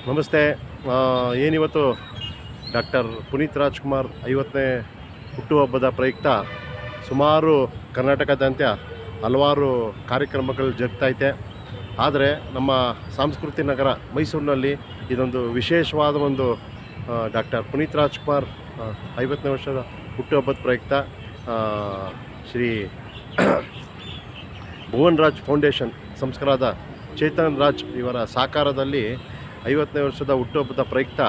ನಮಸ್ತೆ. ಏನಿವತ್ತು ಡಾಕ್ಟರ್ ಪುನೀತ್ ರಾಜ್ಕುಮಾರ್ 50ನೇ ಹುಟ್ಟುಹಬ್ಬದ ಪ್ರಯುಕ್ತ ಸುಮಾರು ಕರ್ನಾಟಕದಾದ್ಯಂತ ಹಲವಾರು ಕಾರ್ಯಕ್ರಮಗಳು ಜರುಗ್ತೈತೆ. ಆದರೆ ನಮ್ಮ ಸಾಂಸ್ಕೃತಿಕ ನಗರ ಮೈಸೂರಿನಲ್ಲಿ ಇದೊಂದು ವಿಶೇಷವಾದ ಒಂದು ಡಾಕ್ಟರ್ ಪುನೀತ್ ರಾಜ್ಕುಮಾರ್ 50ನೇ ವರ್ಷದ ಹುಟ್ಟುಹಬ್ಬದ ಪ್ರಯುಕ್ತ ಶ್ರೀ ಭುವನ್ ರಾಜ್ ಫೌಂಡೇಶನ್ ಸಂಸ್ಕೃತ ಚೇತನ್ ರಾಜ್ ಇವರ ಸಾಕಾರದಲ್ಲಿ 50ನೇ ವರ್ಷದ ಹುಟ್ಟುಹಬ್ಬದ ಪ್ರಯುಕ್ತ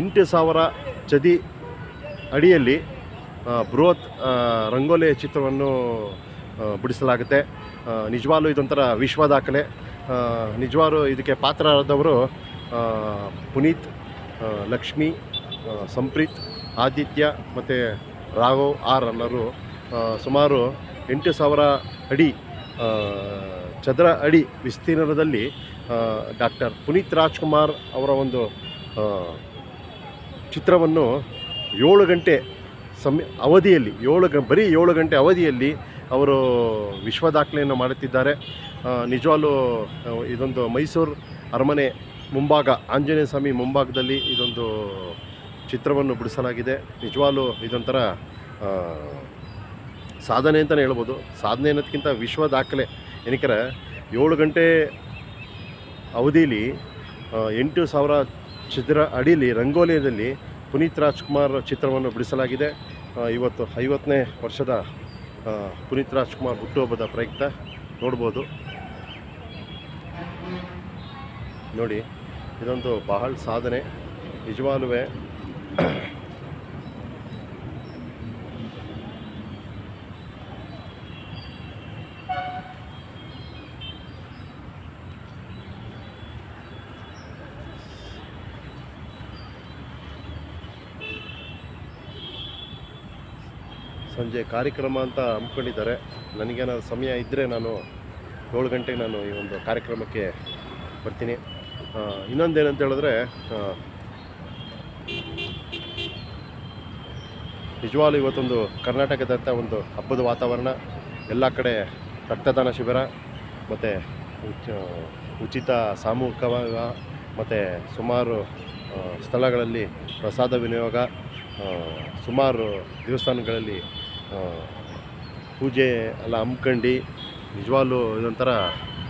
8,000 ಚದಿ ಅಡಿಯಲ್ಲಿ ಬೃಹತ್ ರಂಗೋಲಿ ಚಿತ್ರವನ್ನು ಬಿಡಿಸಲಾಗುತ್ತೆ. ನಿಜವಾಗ್ಲೂ ಇದೊಂಥರ ವಿಶ್ವ ದಾಖಲೆ. ನಿಜವಾಗ್ಲೂ ಇದಕ್ಕೆ ಪಾತ್ರರಾದವರು ಪುನೀತ್, ಲಕ್ಷ್ಮಿ, ಸಂಪ್ರೀತ್, ಆದಿತ್ಯ ಮತ್ತು ರಾಘವ್ ಆರ್ ಅನ್ನೋರು. ಸುಮಾರು 8,000 ಅಡಿ ಚದರ ಅಡಿ ವಿಸ್ತೀರ್ಣದಲ್ಲಿ ಡಾಕ್ಟರ್ ಪುನೀತ್ ರಾಜ್ಕುಮಾರ್ ಅವರ ಒಂದು ಚಿತ್ರವನ್ನು 7 ಗಂಟೆ ಅವಧಿಯಲ್ಲಿ ಬರೀ 7 ಗಂಟೆ ಅವಧಿಯಲ್ಲಿ ಅವರು ವಿಶ್ವ ದಾಖಲೆಯನ್ನು ಮಾಡುತ್ತಿದ್ದಾರೆ. ನಿಜವಾಗ್ಲೂ ಇದೊಂದು ಮೈಸೂರು ಅರಮನೆ ಮುಂಭಾಗ, ಆಂಜನೇಯ ಸ್ವಾಮಿ ಮುಂಭಾಗದಲ್ಲಿ ಇದೊಂದು ಚಿತ್ರವನ್ನು ಬಿಡಿಸಲಾಗಿದೆ. ನಿಜವಾಗ್ಲೂ ಇದೊಂಥರ ಸಾಧನೆ ಅಂತಲೇ ಹೇಳ್ಬೋದು. ಸಾಧನೆ ಅನ್ನೋದಕ್ಕಿಂತ ವಿಶ್ವ ದಾಖಲೆ. ಏನಕ್ಕೆ 7 ಗಂಟೆ ಅವಧಿಯಲ್ಲಿ 8,000 ಚದರ ಅಡಿಯಲ್ಲಿ ರಂಗೋಲಿಯಲ್ಲಿ ಪುನೀತ್ ರಾಜ್ಕುಮಾರ್ ಚಿತ್ರವನ್ನು ಬಿಡಿಸಲಾಗಿದೆ. ಇವತ್ತು 50ನೇ ವರ್ಷದ ಪುನೀತ್ ರಾಜ್ಕುಮಾರ್ ಹುಟ್ಟುಹಬ್ಬದ ಪ್ರಯುಕ್ತ ನೋಡ್ಬೋದು. ನೋಡಿ, ಇದೊಂದು ಬಹಳ ಸಾಧನೆ ನಿಜವಾಗ್ಲೂ. ಸಂಜೆ ಕಾರ್ಯಕ್ರಮ ಅಂತ ಹಮ್ಮಿಕೊಂಡಿದ್ದಾರೆ. ನನಗೇನಾದ್ರು ಸಮಯ ಇದ್ದರೆ ನಾನು 7 ಗಂಟೆಗೆ ನಾನು ಈ ಒಂದು ಕಾರ್ಯಕ್ರಮಕ್ಕೆ ಬರ್ತೀನಿ. ಇನ್ನೊಂದೇನಂತ ಹೇಳಿದ್ರೆ, ನಿಜವಾಗ್ಲೂ ಇವತ್ತೊಂದು ಕರ್ನಾಟಕದಂಥ ಒಂದು ಹಬ್ಬದ ವಾತಾವರಣ. ಎಲ್ಲ ಕಡೆ ರಕ್ತದಾನ ಶಿಬಿರ ಮತ್ತು ಉಚಿತ ಸಾಮೂಹಿಕವಾಗ ಮತ್ತು ಸುಮಾರು ಸ್ಥಳಗಳಲ್ಲಿ ಪ್ರಸಾದ ವಿನಿಯೋಗ, ಸುಮಾರು ದೇವಸ್ಥಾನಗಳಲ್ಲಿ ಪೂಜೆ ಎಲ್ಲ ಹಮ್ಮಿಕೊಂಡು ನಿಜವಾಗ್ಲೂ ಇದೊಂಥರ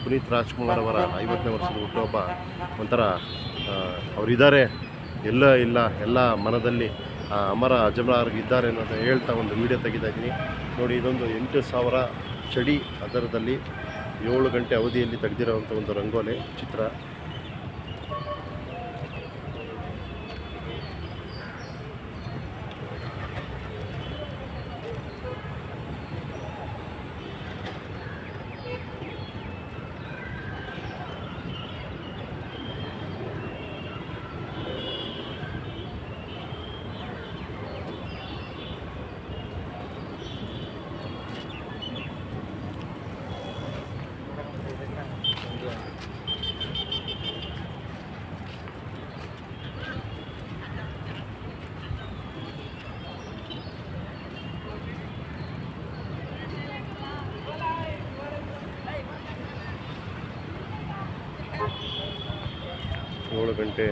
ಪುನೀತ್ ರಾಜ್ಕುಮಾರ್ ಅವರ 50ನೇ ವರ್ಷದ ಹುಟ್ಟುಹಬ್ಬ ಒಂಥರ ಅವರಿದ್ದಾರೆ, ಎಲ್ಲ ಮನದಲ್ಲಿ ಅಮರ ಅಜರಾಗಿದ್ದಾರೆ ಅನ್ನೋದು ಹೇಳ್ತಾ ಒಂದು ವಿಡಿಯೋ ತೆಗಿತಾ ಇದ್ದೀನಿ. ನೋಡಿ, ಇದೊಂದು 8,000 ಚಡಿ ಅದರದಲ್ಲಿ 7 ಗಂಟೆ ಅವಧಿಯಲ್ಲಿ ತೆಗೆದಿರೋವಂಥ ಒಂದು ರಂಗೋಲಿ ಚಿತ್ರ. ಏಳು ಗಂಟೆ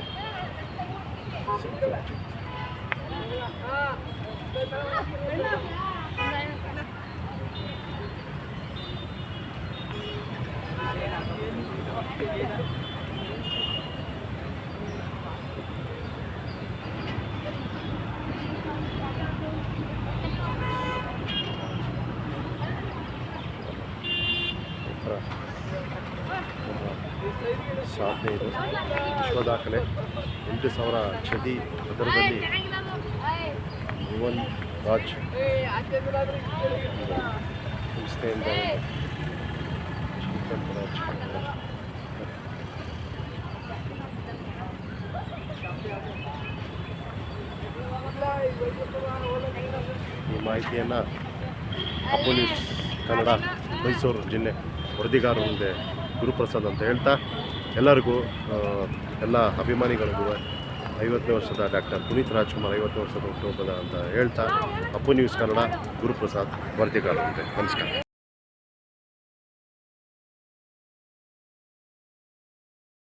ಸಾಧನೆ ಇದು, ವಿಶ್ವ ದಾಖಲೆ. 8,000 ಚದಿ ಅದರದಲ್ಲಿ ಭುವನ್ ರಾಜ್ ಸಂಸ್ಥೆಯಿಂದ ಚೇತನ್ ರಾಜ್ ಈ ಮಾಹಿತಿಯನ್ನು ಅಪ್ಪು ನ್ಯೂಸ್ ಕನ್ನಡ ಮೈಸೂರು ಜಿಲ್ಲೆ ವರದಿಗಾರರು ಮುಂದೆ ಗುರುಪ್ರಸಾದ್ ಅಂತ ಹೇಳ್ತಾ, ಎಲ್ಲರಿಗೂ ಎಲ್ಲ ಅಭಿಮಾನಿಗಳಿಗೂ 50ನೇ ವರ್ಷದ ಡಾಕ್ಟರ್ ಪುನೀತ್ ರಾಜ್ಕುಮಾರ್ 50 ವರ್ಷದ ಹುಟ್ಟುಹಬ್ಬದ ಅಂತ ಹೇಳ್ತಾ, ಅಪ್ಪು ನ್ಯೂಸ್ ಕನ್ನಡ ಗುರುಪ್ರಸಾದ್ ವರದಿಗಾರರು. ನಮಸ್ಕಾರ.